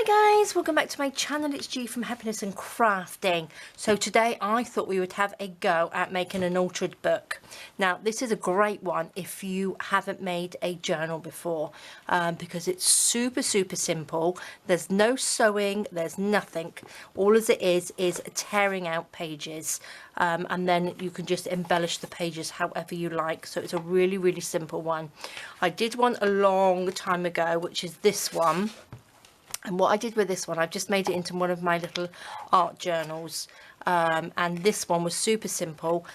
Hi guys, welcome back to my channel. It's G from Happiness and Crafting. So today I thought we would have a go at making an altered book. Now this is a great one if you haven't made a journal before, because it's super simple. There's no sewing, there's nothing. All as it is tearing out pages, and then you can just embellish the pages however you like. So it's a really simple one. I did one a long time ago, which is this one. And what I did with this one, I've just made it into one of my little art journals, and this one was super simple.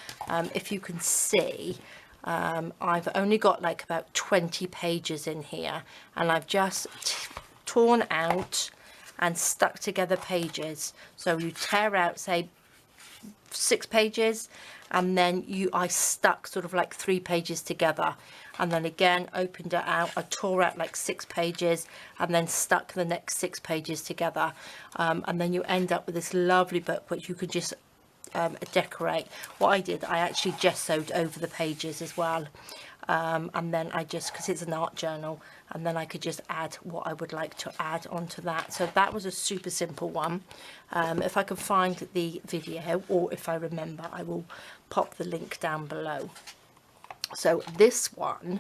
If you can see, I've only got like about 20 pages in here, and I've just torn out and stuck together pages. So you tear out, say, 6 pages, and then I stuck sort of like 3 pages together, and then again opened it out, I tore out like 6 pages and then stuck the next 6 pages together, and then you end up with this lovely book which you could just decorate. What I did, I actually gessoed over the pages as well, and then I just, because it's an art journal, and then I could just add what I would like to add onto that. So that was a super simple one. If I can find the video, or if I remember, I will pop the link down below. So this one,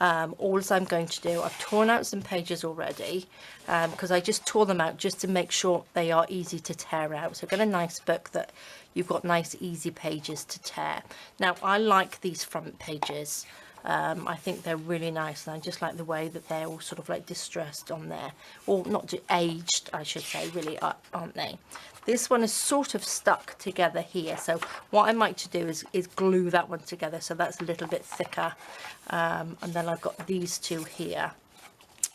all I'm going to do, I've torn out some pages already, because I just tore them out just to make sure they are easy to tear out. So get a nice book that you've got nice easy pages to tear. Now I like these front pages. I think they're really nice, and I just like the way that they're all sort of like distressed on there, or not aged I should say, really, aren't they? This one is sort of stuck together here, so what I might to do is glue that one together so that's a little bit thicker, and then I've got these two here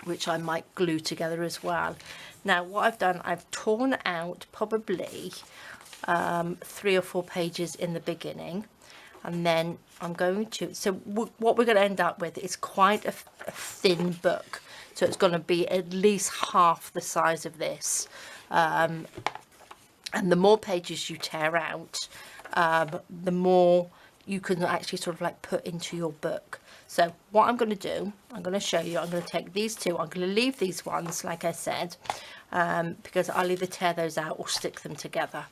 which I might glue together as well. Now what I've done, I've torn out probably 3 or 4 pages in the beginning, and then I'm going to, so what we're going to end up with is quite a thin book. So it's going to be at least half the size of this, and the more pages you tear out, the more you can actually sort of like put into your book. So what I'm going to do, I'm going to show you, I'm going to take these two, I'm going to leave these ones like I said, because I'll either tear those out or stick them together.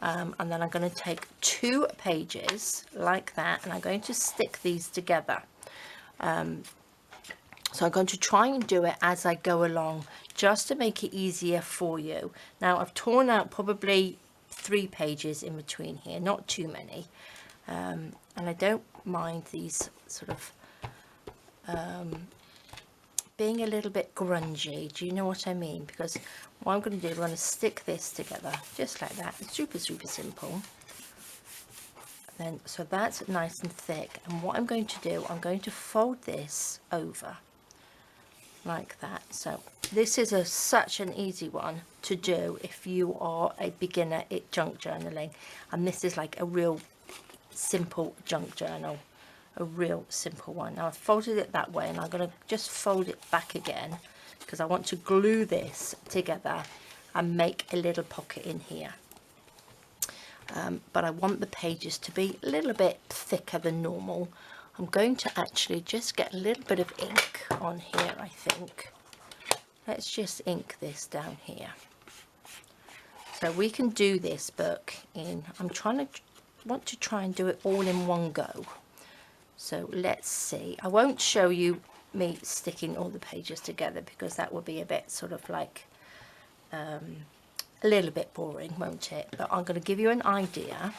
And then I'm going to take 2 pages like that, and I'm going to stick these together. So I'm going to try and do it as I go along, just to make it easier for you. Now I've torn out probably 3 pages in between here, not too many, and I don't mind these sort of being a little bit grungy, do you know what I mean? Because what I'm going to do, I'm going to stick this together just like that. It's super simple. Then so that's nice and thick, and what I'm going to do, I'm going to fold this over like that. So this is such an easy one to do if you are a beginner at junk journaling, and this is like a real simple junk journal, a real simple one. Now I've folded it that way, and I'm going to just fold it back again because I want to glue this together and make a little pocket in here. But I want the pages to be a little bit thicker than normal. I'm going to actually just get a little bit of ink on here, I think. Let's just ink this down here. So we can do this book in, want to try and do it all in one go. So let's see. I won't show you me sticking all the pages together because that would be a bit sort of like a little bit boring, won't it? But I'm going to give you an idea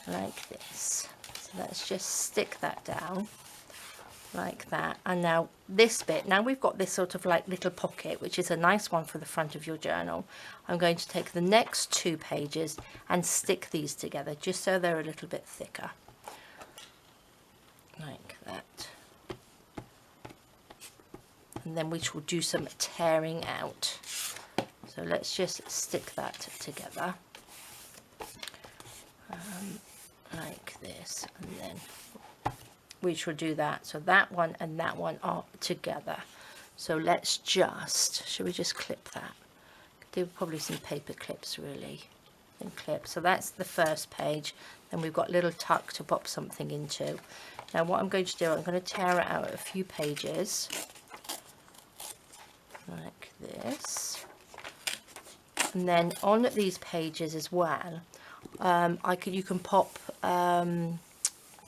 like this. So let's just stick that down like that. And now this bit, now we've got this sort of like little pocket, which is a nice one for the front of your journal. I'm going to take the next 2 pages and stick these together just so they're a little bit thicker. Like that, and then we will do some tearing out. So let's just stick that together like this, and then we shall do that. So that one and that one are together. So let's just, should we just clip that? Do probably some paper clips really, and clip. So that's the first page. Then we've got a little tuck to pop something into. Now what I'm going to do, I'm going to tear it out a few pages like this, And then on these pages as well, you can pop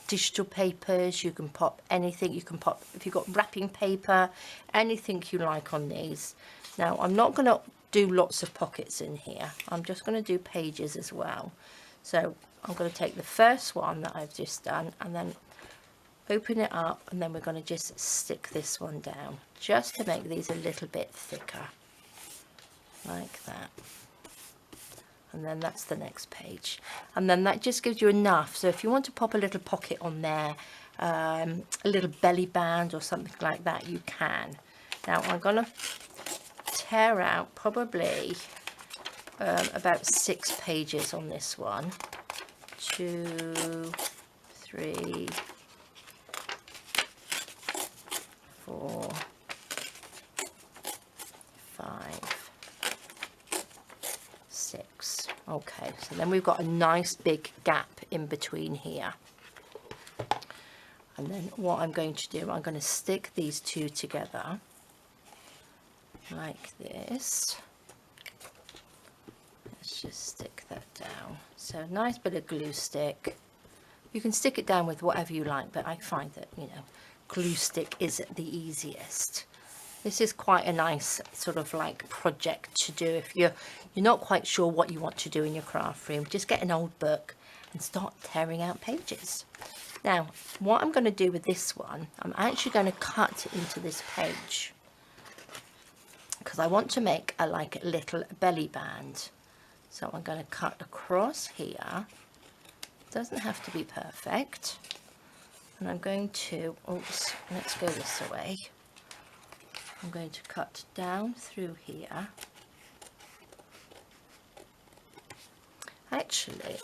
digital papers, you can pop anything, you can pop, if you've got wrapping paper, anything you like on these. Now I'm not going to do lots of pockets in here, I'm just going to do pages as well. So I'm going to take the first one that I've just done and then open it up, and then we're going to just stick this one down just to make these a little bit thicker, like that. And then that's the next page, and then that just gives you enough. So if you want to pop a little pocket on there, a little belly band or something like that, you can. Now I'm going to tear out probably about 6 pages on this one. 2, 3, 4, 5, 6. Okay, so then we've got a nice big gap in between here. And then what I'm going to do, I'm going to stick these two together like this. Let's just stick that down. So nice bit of glue stick. You can stick it down with whatever you like, but I find that, you know, glue stick is the easiest. This is quite a nice sort of like project to do if you're not quite sure what you want to do in your craft room. Just get an old book and start tearing out pages. Now what I'm going to do with this one, I'm actually going to cut into this page because I want to make a like a little belly band. So I'm going to cut across here. It doesn't have to be perfect. And I'm going to, oops, let's go this way. I'm going to cut down through here. Actually,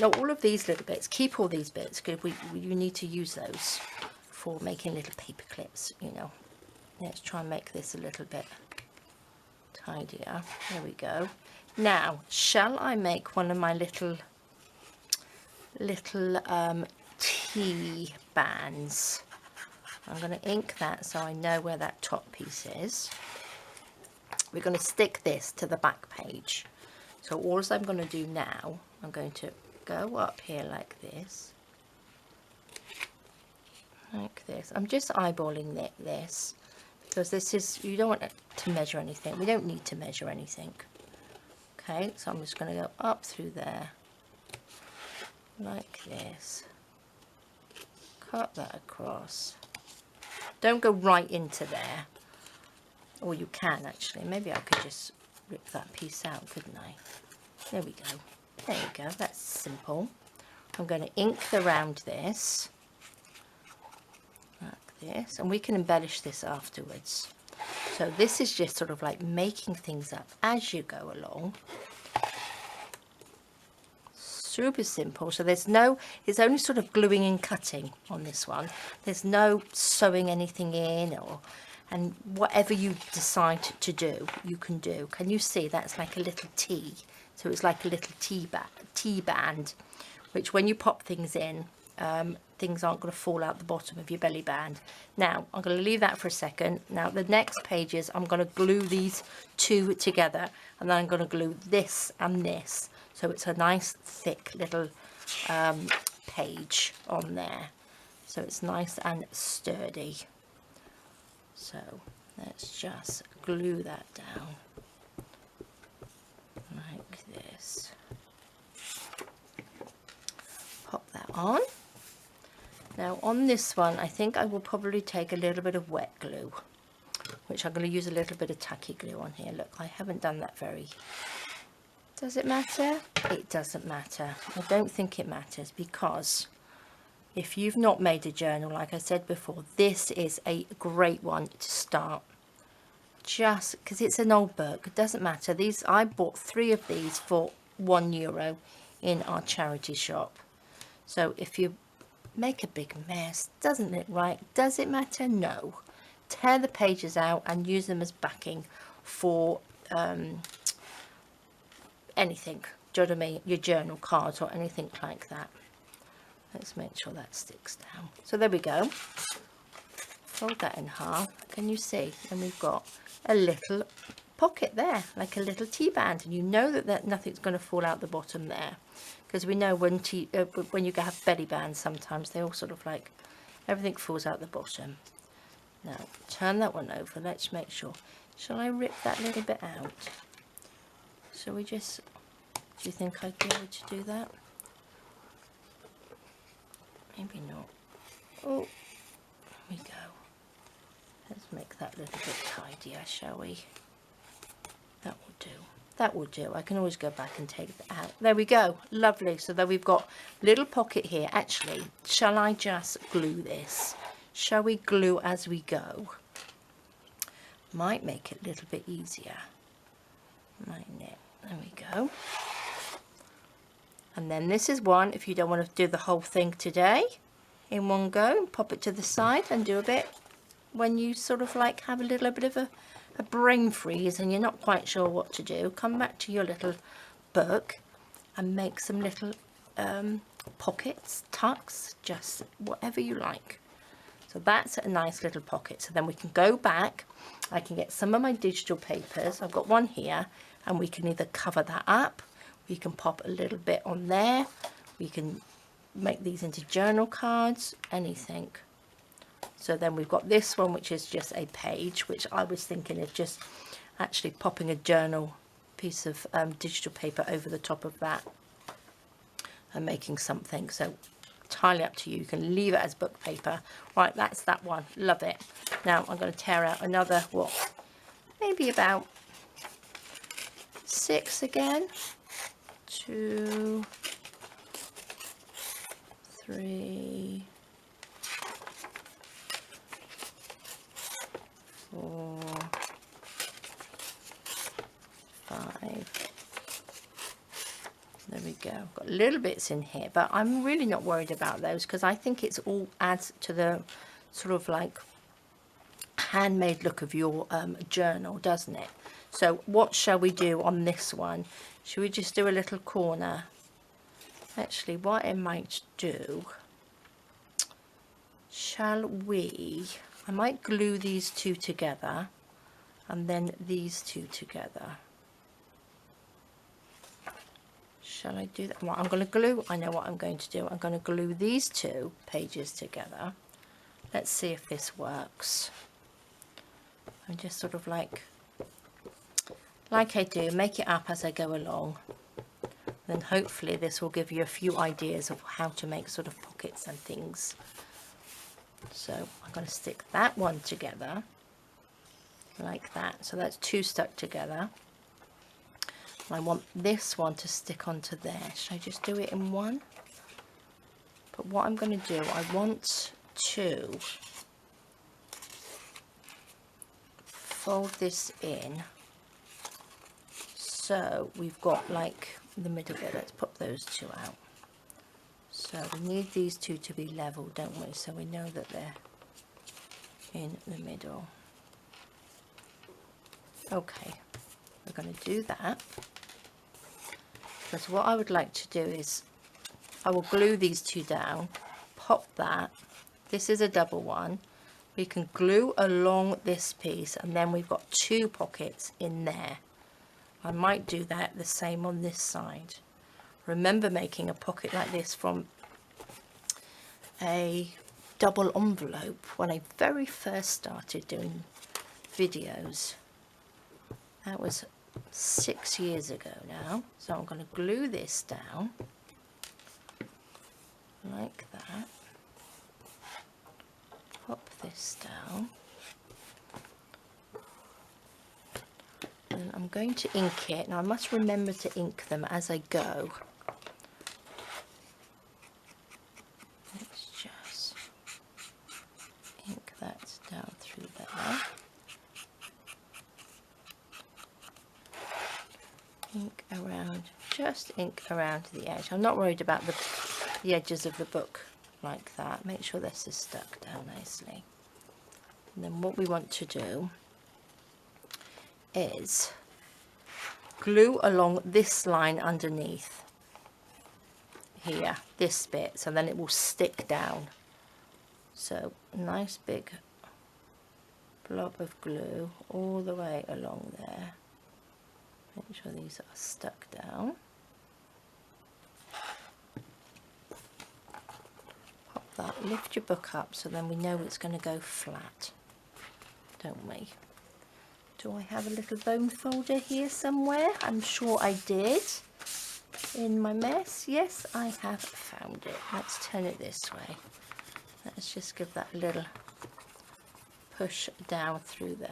no, all of these little bits, keep all these bits because you need to use those for making little paper clips, you know. Let's try and make this a little bit tidier. There we go. Now, shall I make one of my little tea bands? I'm going to ink that so I know where that top piece is. We're going to stick this to the back page. So all I'm going to do now, I'm going to go up here like this. Like this. I'm just eyeballing this because this is, you don't want to measure anything. We don't need to measure anything. Okay, so I'm just going to go up through there like this. Cut that across. Don't go right into there, or you can actually. Maybe I could just rip that piece out, couldn't I? There we go. There you go. That's simple. I'm going to ink around this like this, and we can embellish this afterwards. So this is just sort of like making things up as you go along. Super simple. So there's no, it's only sort of gluing and cutting on this one. There's no sewing anything in, or, and whatever you decide to do, you can do. Can you see that's like a little T? So it's like a little T band, which when you pop things in, things aren't going to fall out the bottom of your belly band. Now I'm going to leave that for a second. Now the next pages, I'm going to glue these two together, and then I'm going to glue this and this. So it's a nice thick little page on there. So it's nice and sturdy. So let's just glue that down like this. Pop that on. Now on this one, I think I will probably take a little bit of wet glue, which I'm going to use a little bit of tacky glue on here. Look, I haven't done that very... Does it matter? It doesn't matter. I don't think it matters, because if you've not made a journal, like I said before, this is a great one to start. Just because it's an old book, it doesn't matter. These, I bought 3 of these for €1 in our charity shop. So if you make a big mess, doesn't look right, does it matter? No. Tear the pages out and use them as backing for anything. Do you know what I mean? Your journal cards or anything like that. Let's make sure that sticks down. So there we go. Fold that in half. Can you see? And we've got a little pocket there, like a little tea band, and you know that nothing's going to fall out the bottom there, because we know when you have belly bands, sometimes they all sort of like, everything falls out the bottom. Now turn that one over, let's make sure. Shall I rip that little bit out? Shall we just, do you think I'd be able to do that? Maybe not. Oh, there we go. Let's make that a little bit tidier, shall we? That will do. That will do. I can always go back and take that out. There we go. Lovely. So there we've got little pocket here. Actually, shall I just glue this? Shall we glue as we go? Might make it a little bit easier. Mightn't it? There we go. And then this is one, if you don't want to do the whole thing today in one go, pop it to the side and do a bit when you sort of like have a little bit of a brain freeze and you're not quite sure what to do. Come back to your little book and make some little pockets, tucks, just whatever you like. So that's a nice little pocket. So then we can go back. I can get some of my digital papers. I've got one here, and we can either cover that up, we can pop a little bit on there, we can make these into journal cards, anything. So then we've got this one, which is just a page, which I was thinking of just actually popping a journal piece of digital paper over the top of that and making something. So entirely up to you. You can leave it as book paper. Right, that's that one. Love it. Now I'm going to tear out another, what, maybe about 6 again. 2, 3, 4, 5. There we go. Got little bits in here, but I'm really not worried about those because I think it's all adds to the sort of like handmade look of your journal, doesn't it? So what shall we do on this one? Should we just do a little corner? Actually, what I might do, shall we, I might glue these two together and then these two together. Shall I do that? Well, I'm going to glue, I know what I'm going to do. I'm going to glue these two pages together. Let's see if this works. I'm just sort of like I do, make it up as I go along. Then hopefully this will give you a few ideas of how to make sort of pockets and things. So I'm going to stick that one together like that. So that's 2 stuck together. I want this one to stick onto there. Should I just do it in one? But what I'm going to do, I want to fold this in so we've got like the middle bit. Let's pop those 2 out. So we need these 2 to be level, don't we? So we know that they're in the middle. Okay, we're going to do that. Because what I would like to do is I will glue these 2 down, pop that. This is a double one. We can glue along this piece and then we've got 2 pockets in there. I might do that the same on this side. Remember making a pocket like this from a double envelope when I very first started doing videos. That was 6 years ago now. So I'm going to glue this down like that. Pop this down. And I'm going to ink it. Now I must remember to ink them as I go. Let's just ink that down through there. Ink around, just ink around the edge. I'm not worried about the edges of the book like that. Make sure this is stuck down nicely. And then what we want to do is glue along this line underneath here, this bit, so then it will stick down. So a nice big blob of glue all the way along there. Make sure these are stuck down. Pop that, lift your book up so then we know it's going to go flat, don't we? Do I have a little bone folder here somewhere? I'm sure I did. In my mess, yes, I have found it. Let's turn it this way. Let's just give that a little push down through there.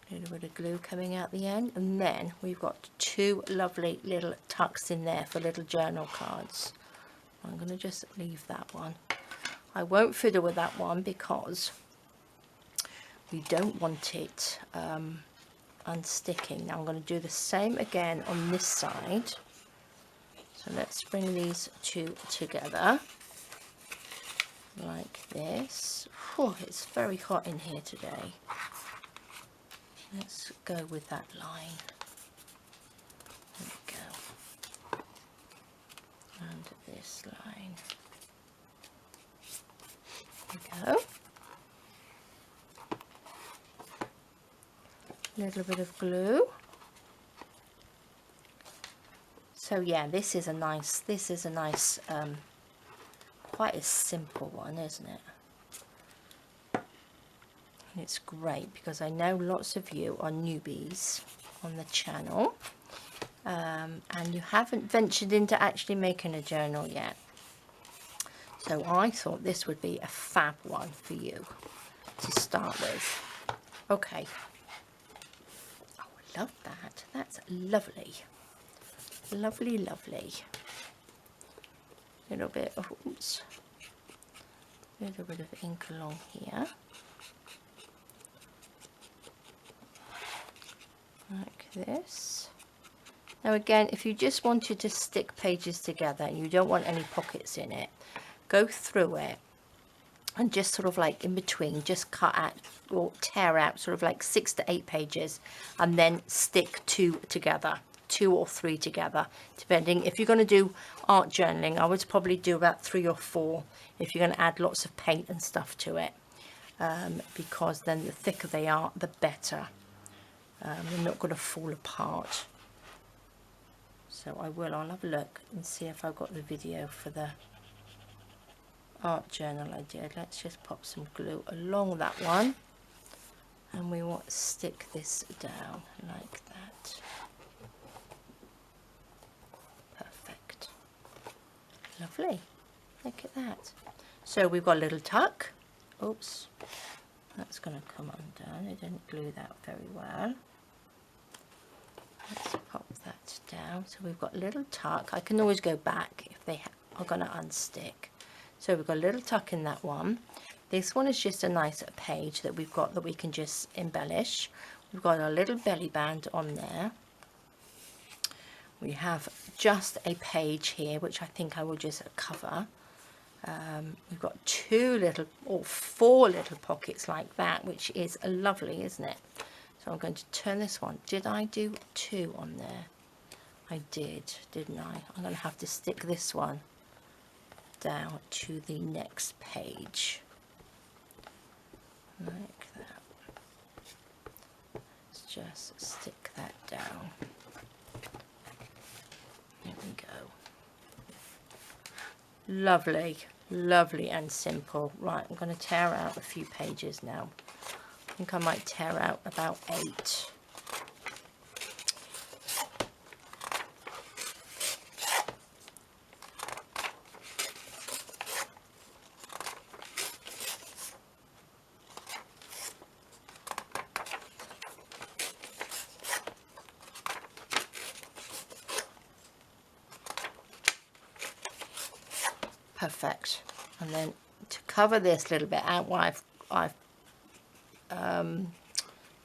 A little bit of glue coming out the end, and then we've got two lovely little tucks in there for little journal cards. I'm going to just leave that one. I won't fiddle with that one because we don't want it unsticking. Now I'm going to do the same again on this side. So let's bring these two together like this. Oh, it's very hot in here today. Let's go with that line. There we go. And this line. There we go. A little bit of glue. So yeah, this is a nice quite a simple one, isn't it? And it's great because I know lots of you are newbies on the channel, and you haven't ventured into actually making a journal yet. So I thought this would be a fab one for you to start with. Okay. Oh, I love that. That's lovely. Lovely, lovely. Little bit of, oops, little bit of ink along here, like this. Now again, if you just wanted to stick pages together and you don't want any pockets in it, go through it and just sort of like in between, just cut out or tear out sort of like 6 to 8 pages and then stick 2 together. 2 or 3 together, depending. If you're going to do art journaling, I would probably do about 3 or 4 if you're going to add lots of paint and stuff to it, because then the thicker they are, the better. They're not going to fall apart. So I'll have a look and see if I've got the video for the art journal I did. Let's just pop some glue along that one, and we want to stick this down like that. Lovely, look at that. So we've got a little tuck. Oops, that's going to come undone. I didn't glue that very well. Let's pop that down. So we've got a little tuck. I can always go back if they are going to unstick. So we've got a little tuck in that one. This one is just a nice page that we've got that we can just embellish. We've got a little belly band on there. We have just a page here, which I think I will just cover. We've got 2 little or 4 little pockets like that, which is lovely, isn't it? So I'm going to turn this one. Did I do 2 on there? I did, didn't I? I'm going to have to stick this one down to the next page. Like that. Let's just stick that down. There we go. Lovely, lovely and simple. Right, I'm going to tear out a few pages now. I think I might tear out about 8. Perfect. And then to cover this little bit out while I've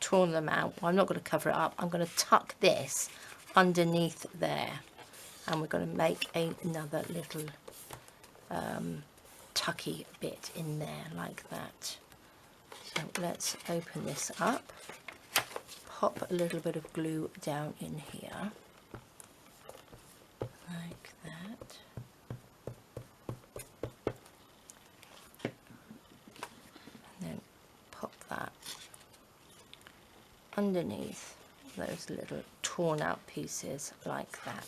torn them out, well, I'm not going to cover it up. I'm going to tuck this underneath there, and we're going to make another little tucky bit in there like that. So let's open this up, pop a little bit of glue down in here like that. Pop that underneath those little torn out pieces like that.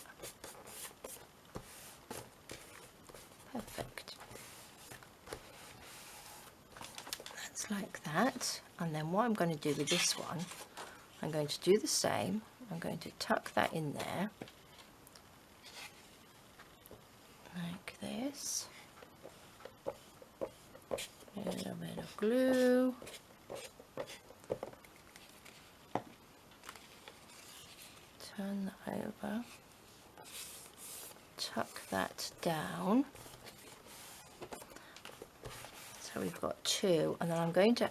Perfect. That's like that. And then what I'm going to do with this one, I'm going to do the same. I'm going to tuck that in there like this. A little bit of glue. Turn that over. Tuck that down. So we've got two, and then I'm going to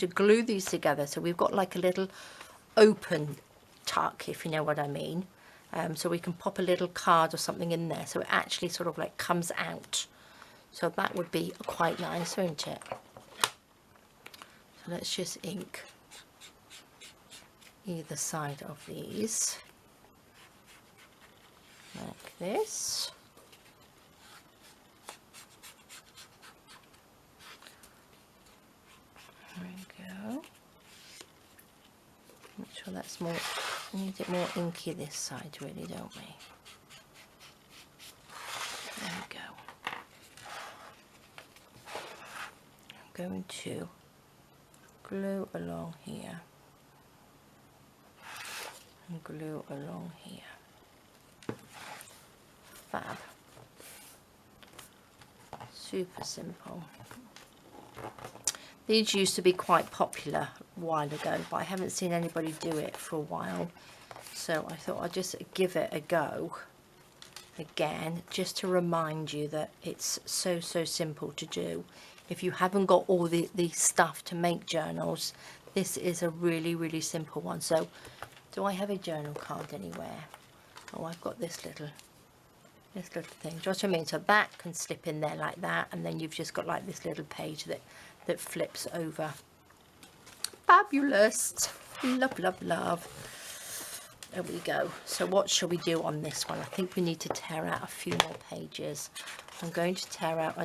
glue these together. So we've got like a little open tuck, if you know what I mean. So we can pop a little card or something in there, so it actually sort of like comes out. So that would be quite nice, wouldn't it? So let's just ink either side of these like this. There we go. Make sure that's more, we need it more inky this side really, don't we? There we go. I'm going to glue along here and glue along here. Fab. Super simple. These used to be quite popular a while ago, but I haven't seen anybody do it for a while. So I thought I'd just give it a go again, just to remind you that it's so simple to do. If you haven't got all the stuff to make journals, this is a really simple one. So do I have a journal card anywhere? Oh, I've got this little thing. Do you know what I mean? So that can slip in there like that, and then you've just got like this little page that flips over. Fabulous. Love. There we go. So what shall we do on this one? I think we need to tear out a few more pages. I'm going to tear out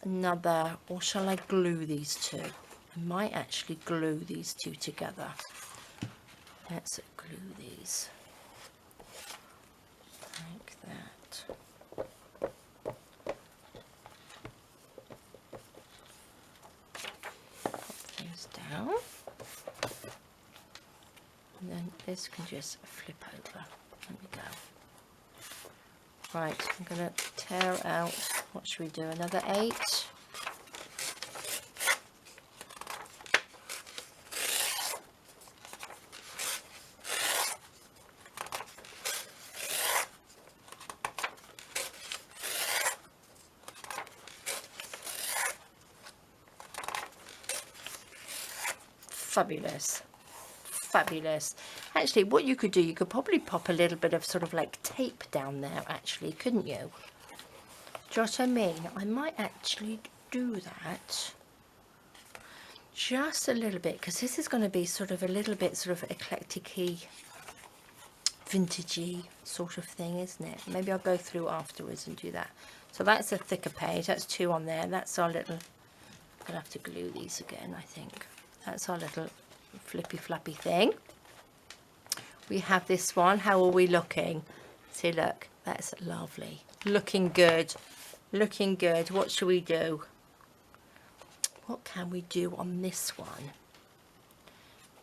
another, or shall I glue these two? I might actually glue these two together. Let's glue these like that. Pop these down. And then this can just flip over. There we go. Right, I'm going to tear out, what should we do, another 8? Fabulous. Actually, what you could do, you could probably pop a little bit of sort of like tape down there, actually, couldn't you? Do you know what I mean? I might actually do that just a little bit, because this is going to be sort of a little bit sort of eclectic-y, vintagey sort of thing, isn't it? Maybe I'll go through afterwards and do that. So that's a thicker page. That's 2 on there. That's our little, I'm going to have to glue these again, I think. That's our little flippy flappy thing. We have this one. How are we looking? See, look, that's lovely. Looking good. What should we do? What can we do on this one?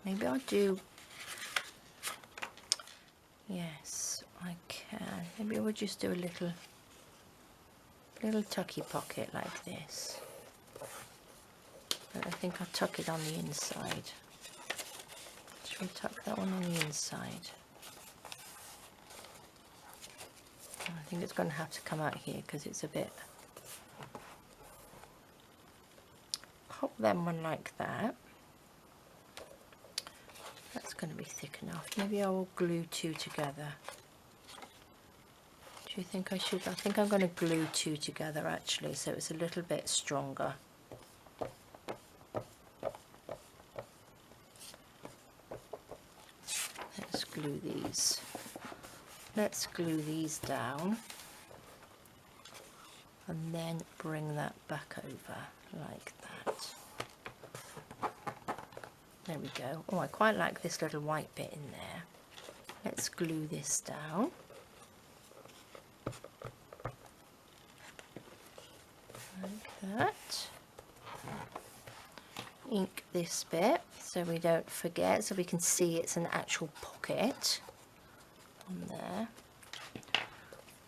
Maybe I'll do, yes, I can. Maybe we'll just do a little tucky pocket like this. But I think I'll tuck it on the inside. Should we tuck that one on the inside? I think it's going to have to come out here because it's a bit... Pop them one like that. That's going to be thick enough. Maybe I will glue 2 together. Do you think I should? I think I'm going to glue 2 together actually, so it's a little bit stronger. Let's glue these. Let's glue these down and then bring that back over like that. There we go. Oh, I quite like this little white bit in there. Let's glue this down. Like that. Ink this bit so we don't forget, so we can see it's an actual pocket on there.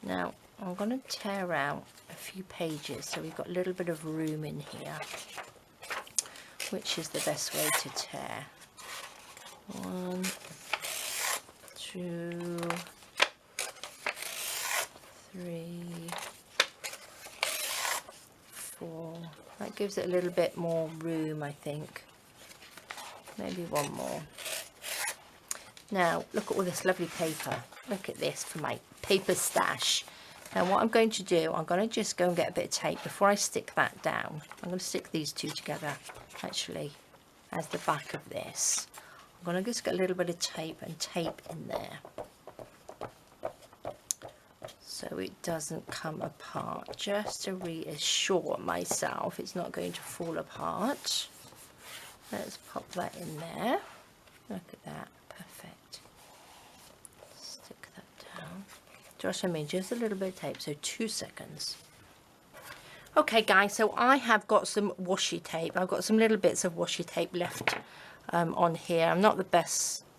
Now I'm going to tear out a few pages so we've got a little bit of room in here. Which is the best way to tear? 1, 2, 3, 4. That gives it a little bit more room, I think. Maybe one more. Now, look at all this lovely paper. Look at this for my paper stash. Now, what I'm going to do, I'm going to just go and get a bit of tape. Before I stick that down, I'm going to stick these two together, actually, as the back of this. I'm going to just get a little bit of tape and tape in there, so it doesn't come apart, just to reassure myself it's not going to fall apart. Let's pop that in there. Look at that, perfect. Stick that down. Just, I mean, just a little bit of tape, so 2 seconds. Okay guys, so I have got some washi tape. I've got some little bits of washi tape left on here. I'm not the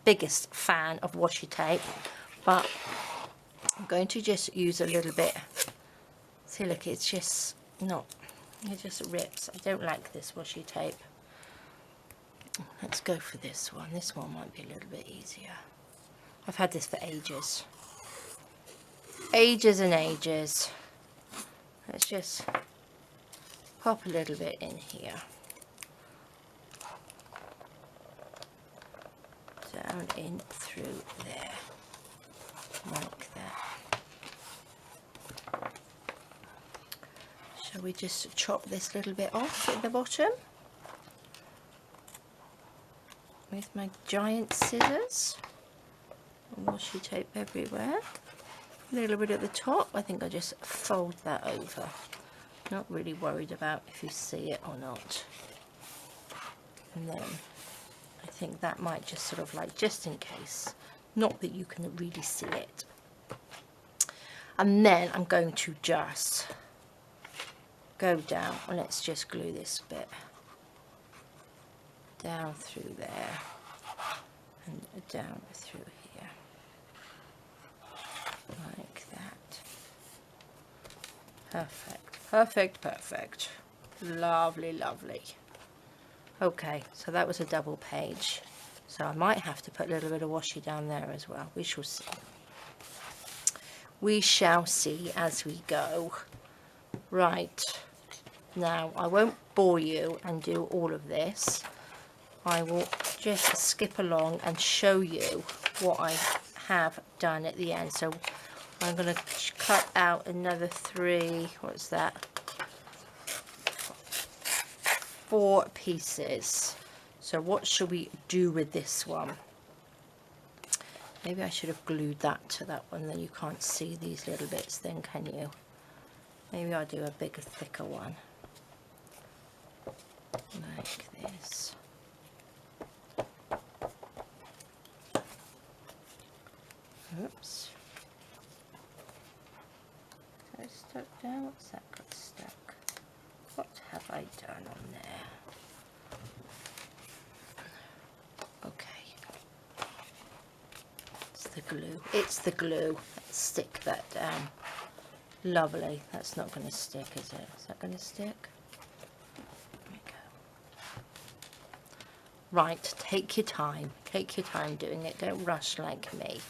biggest fan of washi tape, but I'm going to just use a little bit. See, look, it's just not, it just rips. I don't like this washi tape. Let's go for this one. This one might be a little bit easier. I've had this for ages. Ages and ages. Let's just pop a little bit in here. Down in through there. Like that. Shall we just chop this little bit off at the bottom? With my giant scissors. Washi tape everywhere. A little bit at the top. I think I'll just fold that over. Not really worried about if you see it or not. And then I think that might just sort of like, just in case, not that you can really see it. And then I'm going to just go down, and let's just glue this bit down through there and down through here, like that. Perfect, perfect, perfect. Lovely, lovely. Okay, so that was a double page, so I might have to put a little bit of washi down there as well. We shall see. We shall see as we go. Right, now I won't bore you and do all of this. I will just skip along and show you what I have done at the end. So I'm going to cut out another 3, what's that? 4 pieces. So what should we do with this one? Maybe I should have glued that to that one, then you can't see these little bits then, can you? Maybe I'll do a bigger, thicker one. Like this. Oops. Got it stuck down? What's that got stuck? What have I done on there? Okay. It's the glue. It's the glue. Let's stick that down. Lovely. That's not going to stick, is it? Is that going to stick? There we go. Right, take your time. Take your time doing it. Don't rush like me.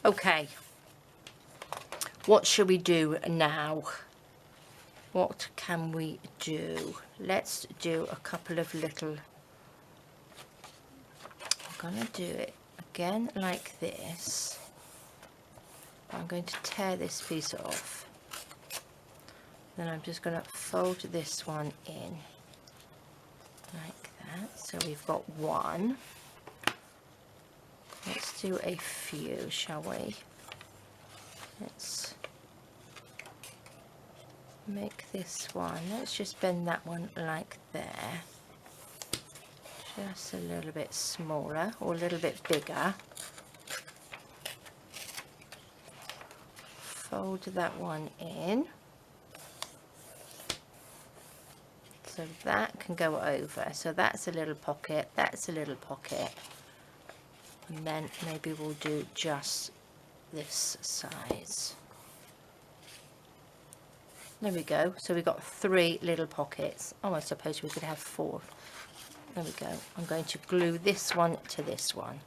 Okay. What should we do now? What can we do? Let's do a couple of little... I'm going to do it again like this. I'm going to tear this piece off. Then I'm just going to fold this one in like that. So we've got one. Let's do a few, shall we? Let's make this one. Let's just bend that one like there. just a little bit smaller or a little bit bigger. Fold that one in so that can go over. So that's a little pocket, that's a little pocket, and then maybe we'll do just this size. There we go. So we've got 3 little pockets. Oh, I suppose we could have 4. There we go. I'm going to glue this one to this one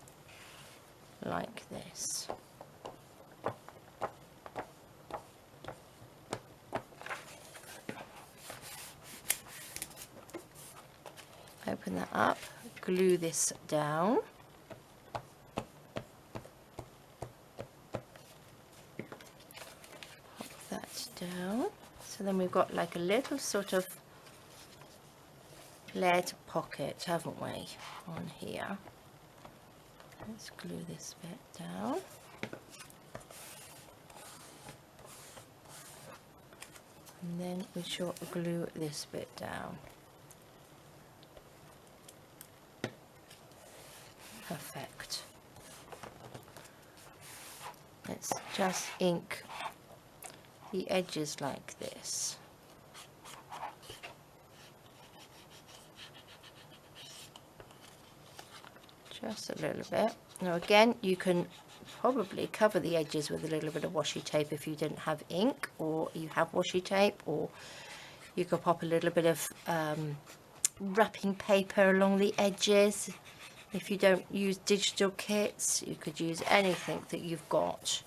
like this. Open that up, glue this down. Pop that down. So then we've got like a little sort of lead pocket, haven't we, on here. Let's glue this bit down. And then we shall glue this bit down. Perfect. Let's just ink the edges like this. Just a little bit. Now again, you can probably cover the edges with a little bit of washi tape if you didn't have ink, or you have washi tape, or you could pop a little bit of wrapping paper along the edges. If you don't use digital kits, you could use anything that you've got.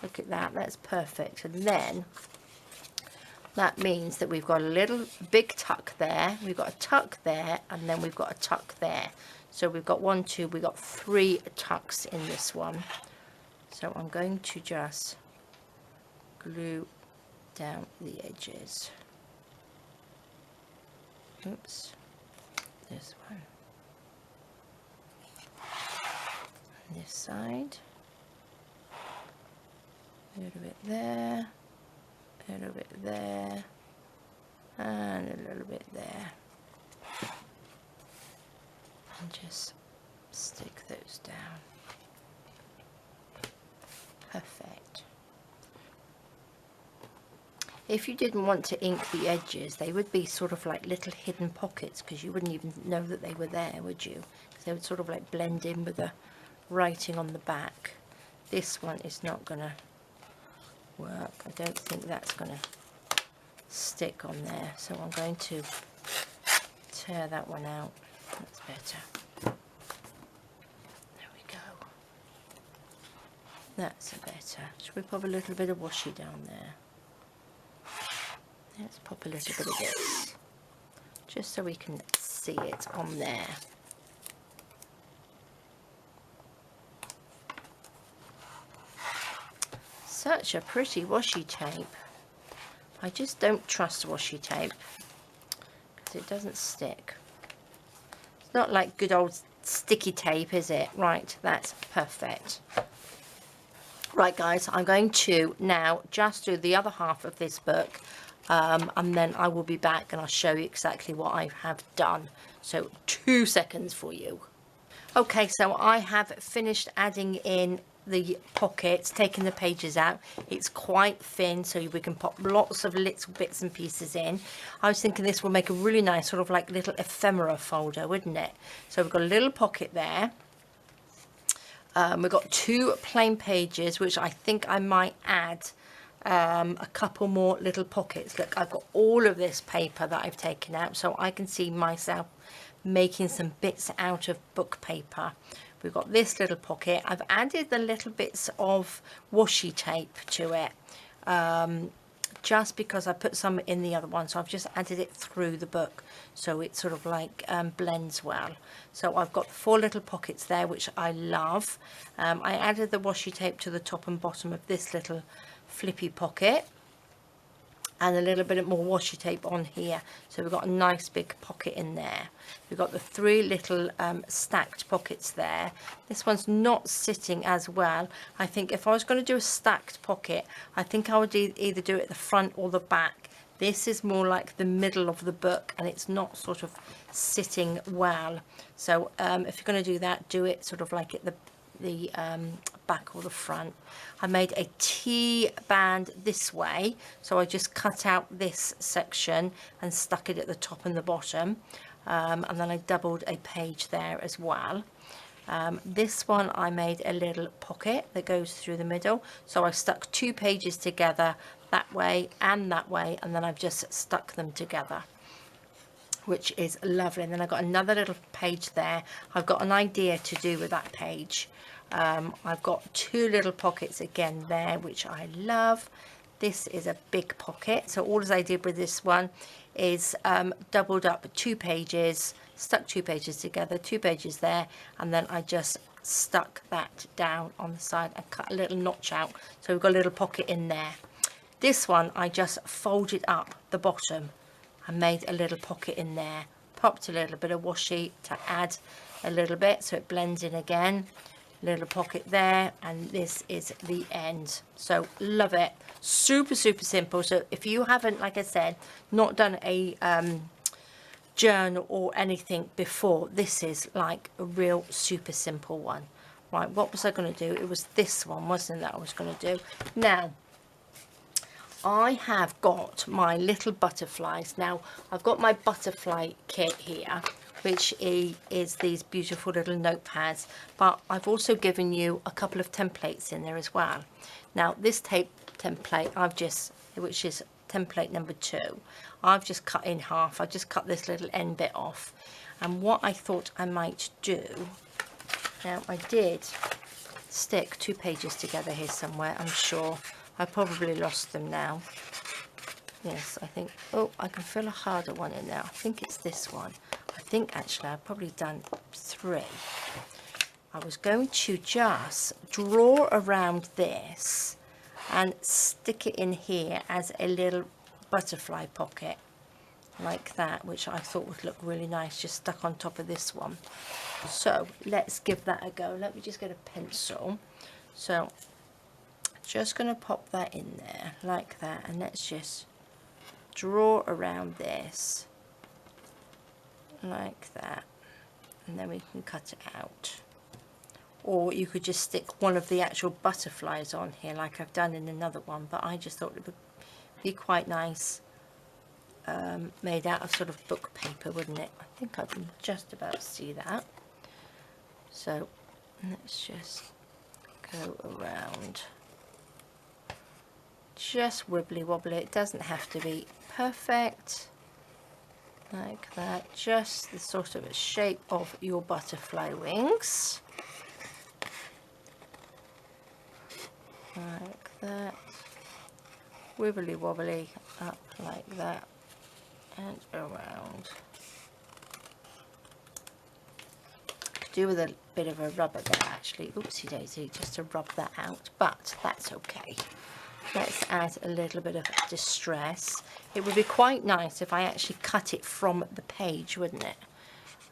Look at that, that's perfect. And then that means that we've got a little big tuck there, we've got a tuck there, and then we've got a tuck there. So we've got 1, 2, we've got 3 tucks in this one. So I'm going to just glue down the edges. Oops, this one. And this side. A little bit there, a little bit there, and a little bit there. And just stick those down. Perfect. If you didn't want to ink the edges, they would be sort of like little hidden pockets, because you wouldn't even know that they were there, would you? Because they would sort of like blend in with the writing on the back. This one is not going to work. I don't think that's going to stick on there, so I'm going to tear that one out. That's better. There we go. That's better. Should we pop a little bit of washi down there? Let's pop a little bit of this, just so we can see it on there. Such a pretty washi tape. I just don't trust washi tape because it doesn't stick. It's not like good old sticky tape, is it? Right, that's perfect. Right guys, I'm going to now just do the other half of this book, and then I will be back and I'll show you exactly what I have done. So 2 seconds for you. Okay, so I have finished adding in the pockets, taking the pages out. It's quite thin, so we can pop lots of little bits and pieces in. I was thinking this will make a really nice sort of like little ephemera folder, wouldn't it? So we've got a little pocket there. We've got 2 plain pages, which I think I might add a couple more little pockets. Look, I've got all of this paper that I've taken out, so I can see myself making some bits out of book paper. We've got this little pocket. I've added the little bits of washi tape to it, just because I put some in the other one, so I've just added it through the book so it sort of like blends well. So I've got 4 little pockets there, which I love. I added the washi tape to the top and bottom of this little flippy pocket, and a little bit more washi tape on here, so we've got a nice big pocket in there. We've got the 3 little stacked pockets there. This one's not sitting as well. I think if I was going to do a stacked pocket, I think I would either do it at the front or the back. This is more like the middle of the book, and it's not sort of sitting well. So if you're going to do that, do it sort of like at the back or the front. I made a T-band this way, so I just cut out this section and stuck it at the top and the bottom, and then I doubled a page there as well. This one I made a little pocket that goes through the middle, so I stuck 2 pages together that way, and then I've just stuck them together, which is lovely. And then I've got another little page there. I've got an idea to do with that page. I've got 2 little pockets again there, which I love. This is a big pocket, so all I did with this one is doubled up 2 pages, stuck 2 pages together, 2 pages there, and then I just stuck that down on the side and cut a little notch out, so we've got a little pocket in there. This one I just folded up the bottom and made a little pocket in there, popped a little bit of washi to add a little bit so it blends in again, little pocket there, and this is the end. So love it, super simple. So if you haven't, like I said, not done a journal or anything before, this is like a real super simple one. Right, what was I going to do? It was this one, wasn't it, that I was going to do. Now I have got my little butterflies. Now I've got my butterfly kit here, which is these beautiful little notepads, but I've also given you a couple of templates in there as well. Now this template which is template number 2, I've just cut in half. I just cut this little end bit off, and what I thought I might do, now I did stick 2 pages together here somewhere, I'm sure. I probably lost them now. Yes, I think, oh, I can feel a harder one in there. I think it's this one. I think actually I've probably done 3. I was going to just draw around this and stick it in here as a little butterfly pocket like that, which I thought would look really nice just stuck on top of this one. So let's give that a go. Let me just get a pencil. So just going to pop that in there like that, and let's just draw around this like that, and then we can cut it out. Or you could just stick one of the actual butterflies on here like I've done in another one, but I just thought it would be quite nice made out of sort of book paper, wouldn't it? I think I can just about see that. So let's just go around, just wibbly wobbly. It doesn't have to be perfect like that, just the sort of a shape of your butterfly wings like that, wibbly wobbly up like that and around. Could do with a bit of a rubber there actually, oopsie daisy, just to rub that out, but that's okay. Let's add a little bit of distress. It would be quite nice if I actually cut it from the page, wouldn't it?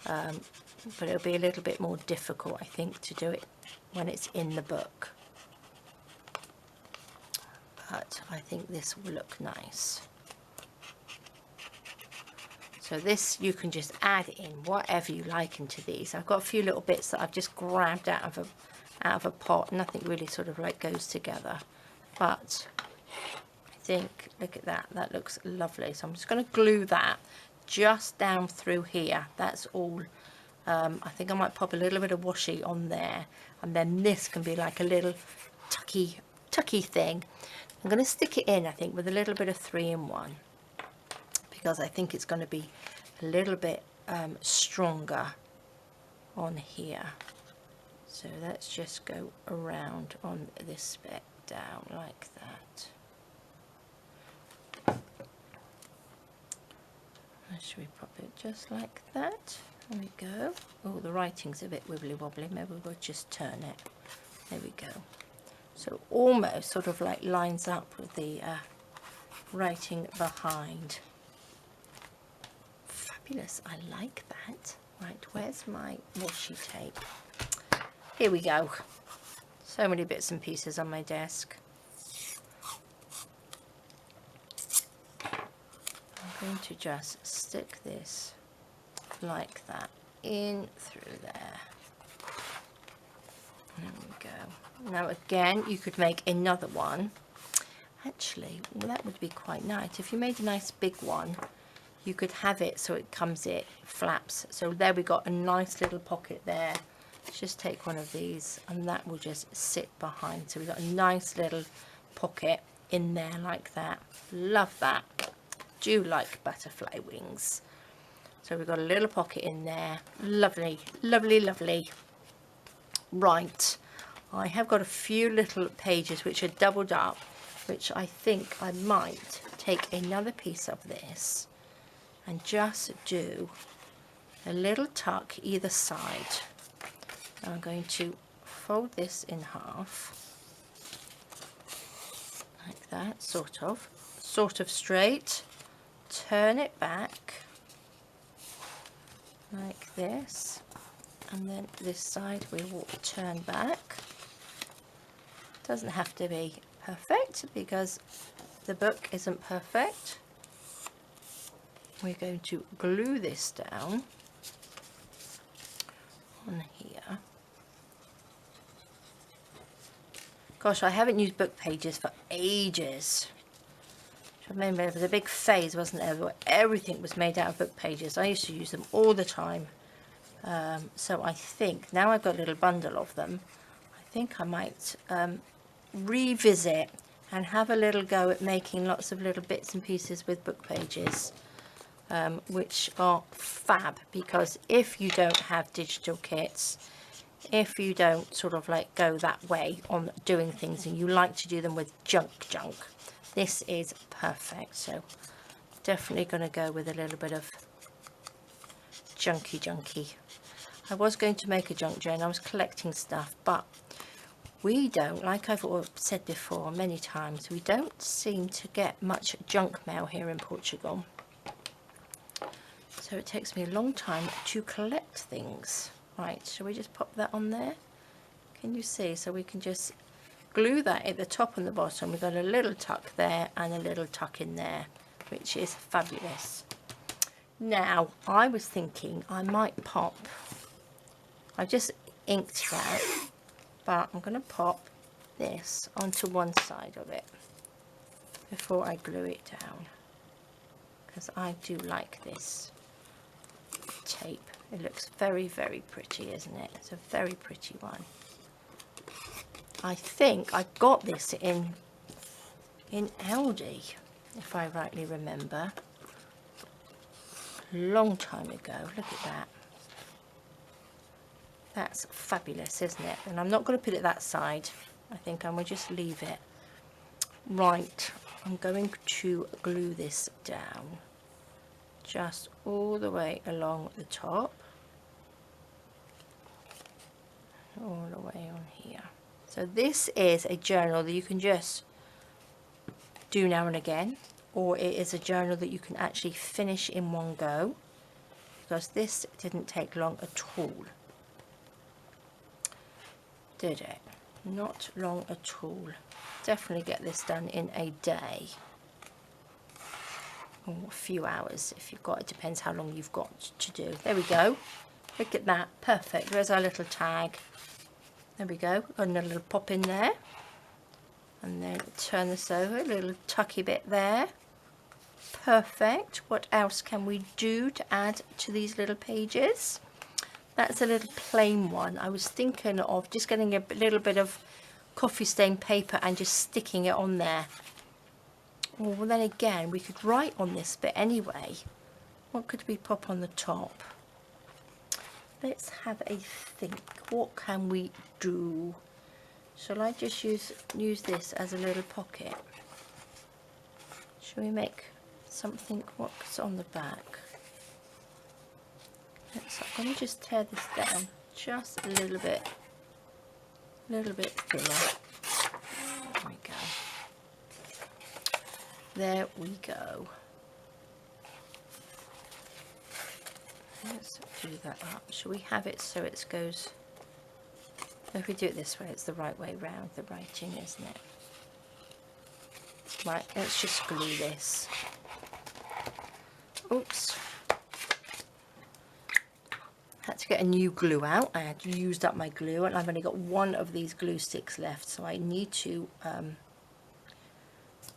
But it'll be a little bit more difficult, I think, to do it when it's in the book. But I think this will look nice. So this, you can just add in whatever you like into these. I've got a few little bits that I've just grabbed out of a pot. Nothing really sort of like goes together. But I think, look at that, that looks lovely. So I'm just going to glue that just down through here. That's all. I think I might pop a little bit of washi on there, and then this can be like a little tucky thing. I'm going to stick it in, I think, with a little bit of 3-in-1, because I think it's going to be a little bit stronger on here. So let's just go around on this bit down like that. Should we pop it just like that? There we go. Oh, the writing's a bit wibbly wobbly. Maybe we'll just turn it. There we go. So almost sort of like lines up with the writing behind. Fabulous. I like that. Right, where's my washi tape? Here we go. So many bits and pieces on my desk. going to just stick this like that in through there. There we go. Now again, you could make another one. Actually, well, that would be quite nice. If you made a nice big one, you could have it so it flaps. So there we got a nice little pocket there. Just take one of these and that will just sit behind. So we've got a nice little pocket in there like that. Love that. Do like butterfly wings. So we've got a little pocket in there. Lovely, lovely, lovely. Right, I have got a few little pages which are doubled up, which I think I might take another piece of this and just do a little tuck either side. I'm going to fold this in half like that, sort of straight, turn it back like this, and then this side we will turn back. Doesn't have to be perfect because the book isn't perfect. We're going to glue this down on here. Gosh, I haven't used book pages for ages. I remember there was a big phase, wasn't there, where everything was made out of book pages. I used to use them all the time. So I think, now I've got a little bundle of them, I think I might revisit and have a little go at making lots of little bits and pieces with book pages, which are fab, because if you don't have digital kits, if you don't sort of like go that way on doing things and you like to do them with junk, this is perfect. So definitely going to go with a little bit of junky. I was going to make a junk journal. I was collecting stuff, but we don't, like I've said before many times, we don't seem to get much junk mail here in Portugal. So it takes me a long time to collect things. Right, shall we just pop that on there? Can you see? So we can just glue that at the top and the bottom. We've got a little tuck there and a little tuck in there, which is fabulous. Now, I was thinking I might pop, I just inked that, but I'm going to pop this onto one side of it before I glue it down, because I do like this tape. It looks very, very pretty, isn't it? It's a very pretty one. I think I got this in Aldi, if I rightly remember. A long time ago. Look at that. That's fabulous, isn't it? And I'm not going to put it that side. I think I'm going to just leave it. Right, I'm going to glue this down. Just all the way along the top, all the way on here. So this is a journal that you can just do now and again, or it is a journal that you can actually finish in one go, because this didn't take long at all, did it? Not long at all. Definitely get this done in a day. A few hours if you've got, it depends how long you've got to do. There we go, look at that, perfect. There's our little tag. There we go, got another little pop in there, and then turn this over, a little tucky bit there. Perfect. What else can we do to add to these little pages? That's a little plain one. I was thinking of just getting a little bit of coffee stain paper and just sticking it on there. Well, then again, we could write on this bit anyway. What could we pop on the top? Let's have a think. What can we do? Shall I just use this as a little pocket? Shall we make something? What's on the back? I'm going to just tear this down just a little bit thinner. There we go. There we go. Let's do that up. Shall we have it so it goes, if we do it this way, it's the right way round, the writing, isn't it? Right, let's just glue this. Oops. Had to get a new glue out. I had used up my glue and I've only got one of these glue sticks left, so I need to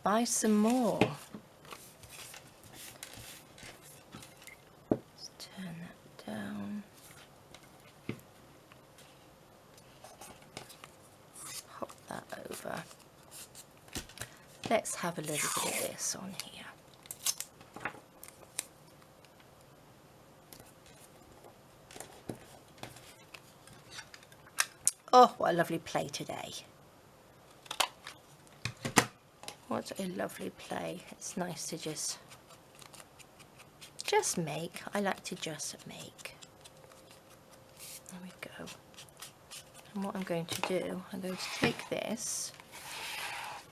buy some more. Let's turn that down. Pop that over. Let's have a little bit of this on here. Oh, what a lovely play today. What a lovely play. It's nice to just make. I like to just make. There we go. And what I'm going to do, I'm going to take this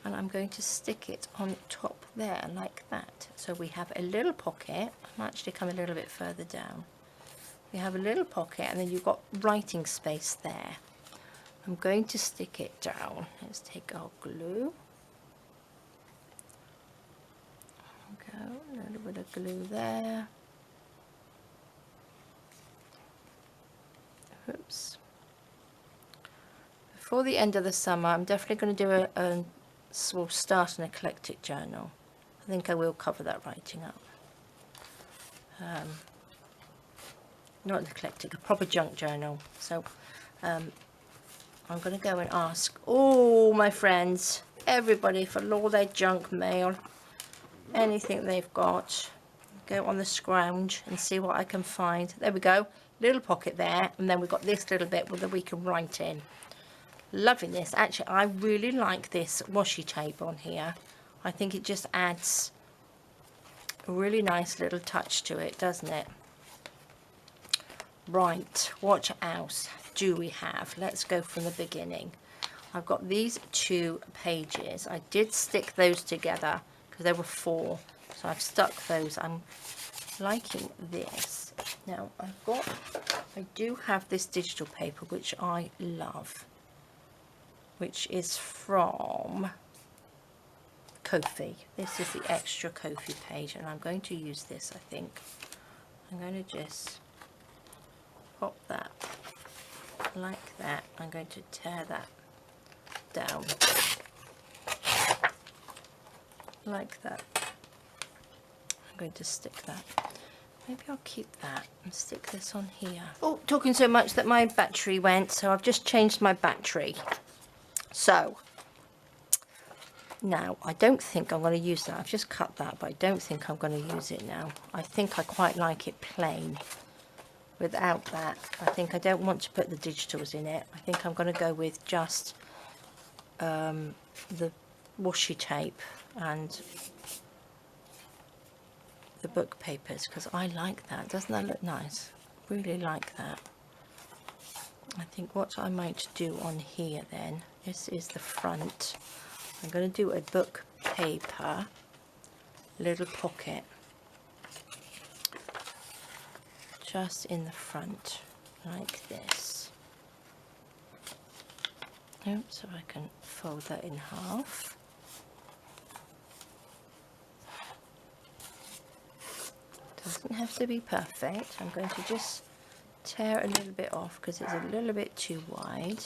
and I'm going to stick it on top there like that. So we have a little pocket. I'm actually come a little bit further down. We have a little pocket and then you've got writing space there. I'm going to stick it down. Let's take our glue. Go, a little bit of glue there. Oops. Before the end of the summer, I'm definitely going to do we'll start an eclectic journal. I think I will cover that writing up. Not an eclectic, a proper junk journal. So I'm going to go and ask all my friends, everybody, for all their junk mail, anything they've got. Go on the scrounge and see what I can find. There we go, little pocket there, and then we've got this little bit that we can write in. Loving this. Actually, I really like this washi tape on here. I think it just adds a really nice little touch to it, doesn't it? Right, what else do we have? Let's go from the beginning. I've got these 2 pages. I did stick those together because there were 4, so I've stuck those. I'm liking this. Now I do have this digital paper which I love, which is from Ko-fi. This is the extra Ko-fi page, and I'm going to use this. I think I'm going to just pop that like that. I'm going to tear that down like that. I'm going to stick that. Maybe I'll keep that and stick this on here. Oh, talking so much that my battery went, so I've just changed my battery. So now I don't think I'm going to use that. I've just cut that, but I don't think I'm going to use it now. I think I quite like it plain without that. I think I don't want to put the digitals in it. I think I'm going to go with just the washi tape and the book papers, because I like that. Doesn't that look nice? Really like that. I think what I might do on here then, this is the front. I'm going to do a book paper little pocket just in the front like this. Oops, so I can fold that in half. Doesn't have to be perfect. I'm going to just tear a little bit off because it's a little bit too wide.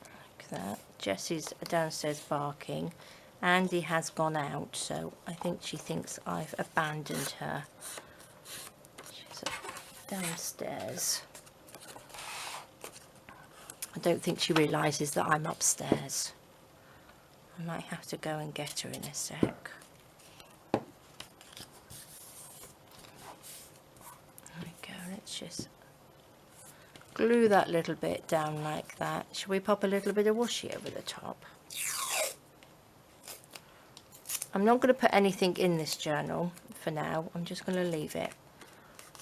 Like that. Jessie's downstairs barking. Andy has gone out, so I think she thinks I've abandoned her. She's downstairs. I don't think she realises that I'm upstairs. I might have to go and get her in a sec. There we go, let's just glue that little bit down like that. Shall we pop a little bit of washi over the top? I'm not going to put anything in this journal for now. I'm just going to leave it.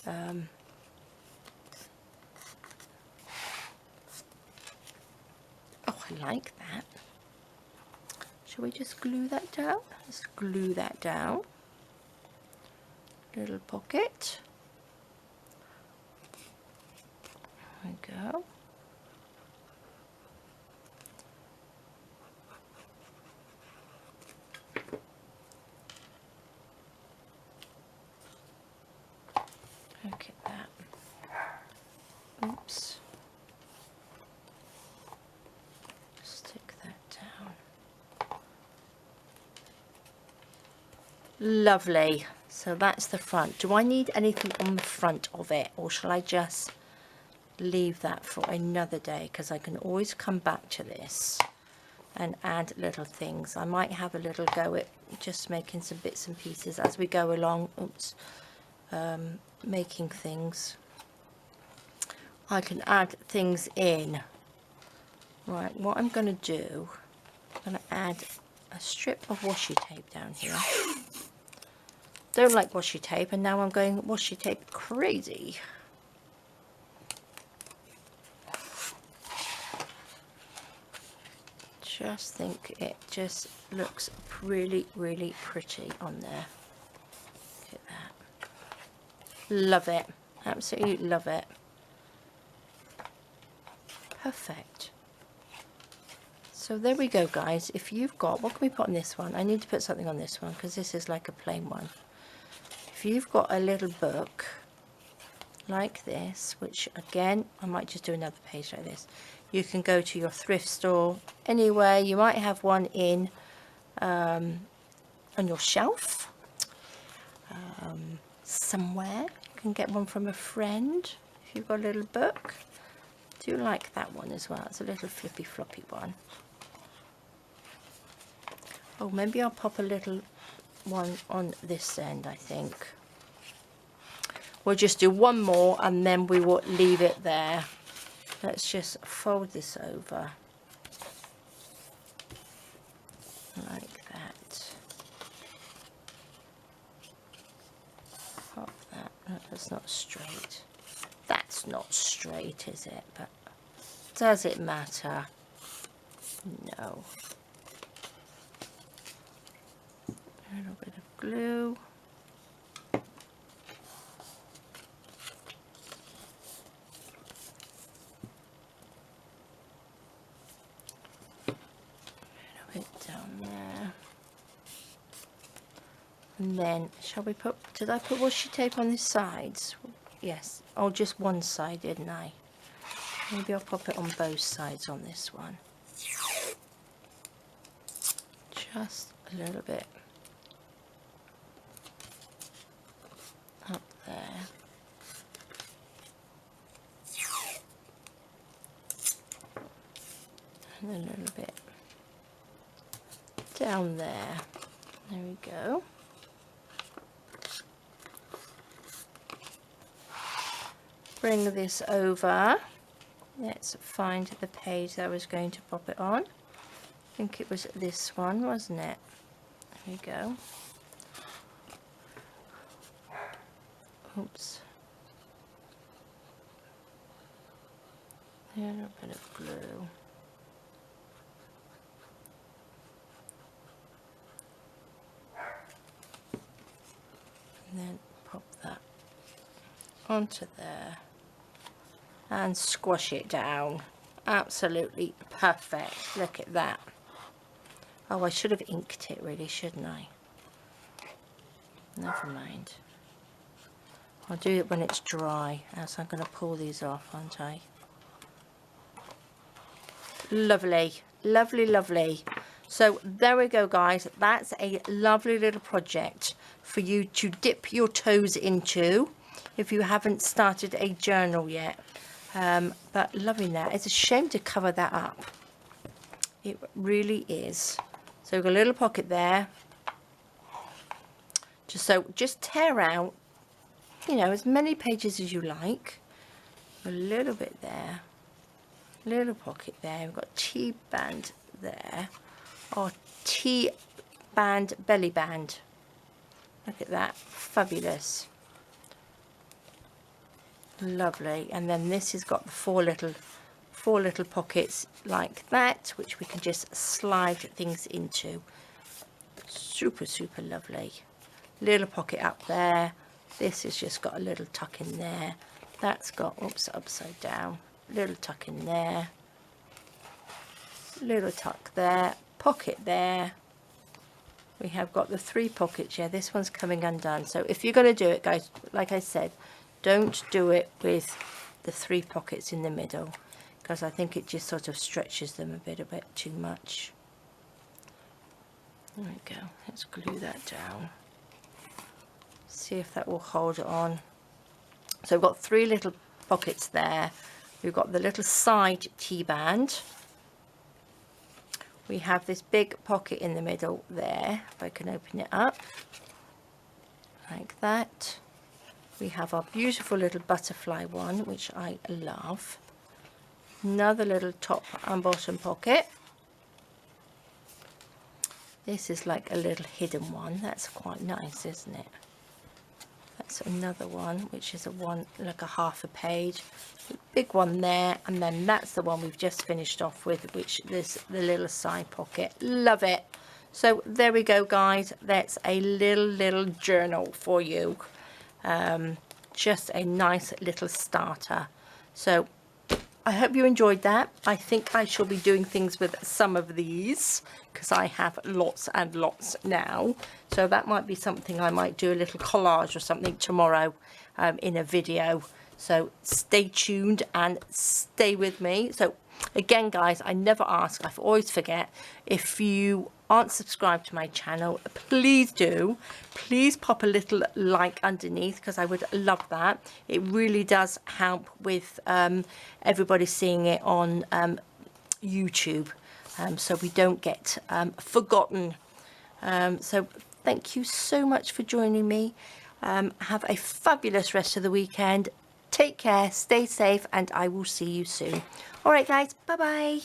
Oh, I like that. Shall we just glue that down? Let's glue that down. Little pocket. There we go. Lovely. So that's the front. Do I need anything on the front of it, or shall I just leave that for another day? Because I can always come back to this and add little things. I might have a little go at just making some bits and pieces as we go along. Oops. Making things. I can add things in. Right, what I'm going to do, I'm going to add a strip of washi tape down here. Don't like washi tape, and now I'm going washi tape crazy. Just think it just looks really, really pretty on there. Look at that. Love it. Absolutely love it. Perfect. So there we go, guys. If you've got, what can we put on this one? I need to put something on this one because this is like a plain one. If you've got a little book like this, which again, I might just do another page like this. You can go to your thrift store anywhere. You might have one in on your shelf somewhere. You can get one from a friend if you've got a little book. I do like that one as well. It's a little flippy floppy one. Oh, maybe I'll pop a little one on this end, I think. We'll just do one more and then we will leave it there. Let's just fold this over like that. Pop that. No, that's not straight. That's not straight, is it? But does it matter? No. A little bit of glue. And then, shall we put, did I put washi tape on the sides? Yes. Oh, just one side, didn't I? Maybe I'll pop it on both sides on this one. Just a little bit up there. And a little bit down there. There we go. Bring this over. Let's find the page that I was going to pop it on. I think it was this one, wasn't it? There we go. Oops. A little bit of glue. And then pop that onto there. And squash it down. Absolutely perfect. Look at that. Oh, I should have inked it really, shouldn't I? Never mind. I'll do it when it's dry, as I'm going to pull these off, aren't I? Lovely. Lovely, lovely. So there we go, guys. That's a lovely little project for you to dip your toes into if you haven't started a journal yet. But loving that. It's a shame to cover that up. It really is. So we've got a little pocket there. Just tear out, you know, as many pages as you like. A little bit there. Little pocket there. We've got T-band there. Or T-band belly band. Look at that. Fabulous. Lovely. And then this has got the four little pockets like that, which we can just slide things into. Super, super lovely. Little pocket up there. This has just got a little tuck in there. That's got, oops, upside down. Little tuck in there. Little tuck there. Pocket there. We have got the 3 pockets. Yeah, this one's coming undone. So if you're going to do it, guys, like I said, don't do it with the 3 pockets in the middle, because I think it just sort of stretches them a bit too much. There we go. Let's glue that down. See if that will hold it on. So we've got 3 little pockets there. We've got the little side T-band. We have this big pocket in the middle there, if I can open it up, like that. We have our beautiful little butterfly one, which I love. Another little top and bottom pocket. This is like a little hidden one. That's quite nice, isn't it? That's another one, which is like a half a page. Big one there, and then that's the one we've just finished off with, which is the little side pocket. Love it. So there we go, guys. That's a little journal for you. Just a nice little starter. So I hope you enjoyed that. I think I shall be doing things with some of these because I have lots and lots now. So that might be something I might do, a little collage or something tomorrow in a video. So stay tuned and stay with me. So again, guys, I never ask, I always forget. If you aren't subscribed to my channel, please do. Please pop a little like underneath because I would love that. It really does help with everybody seeing it on YouTube, so we don't get forgotten. So thank you so much for joining me. Have a fabulous rest of the weekend. Take care, stay safe, and I will see you soon. All right, guys, bye-bye.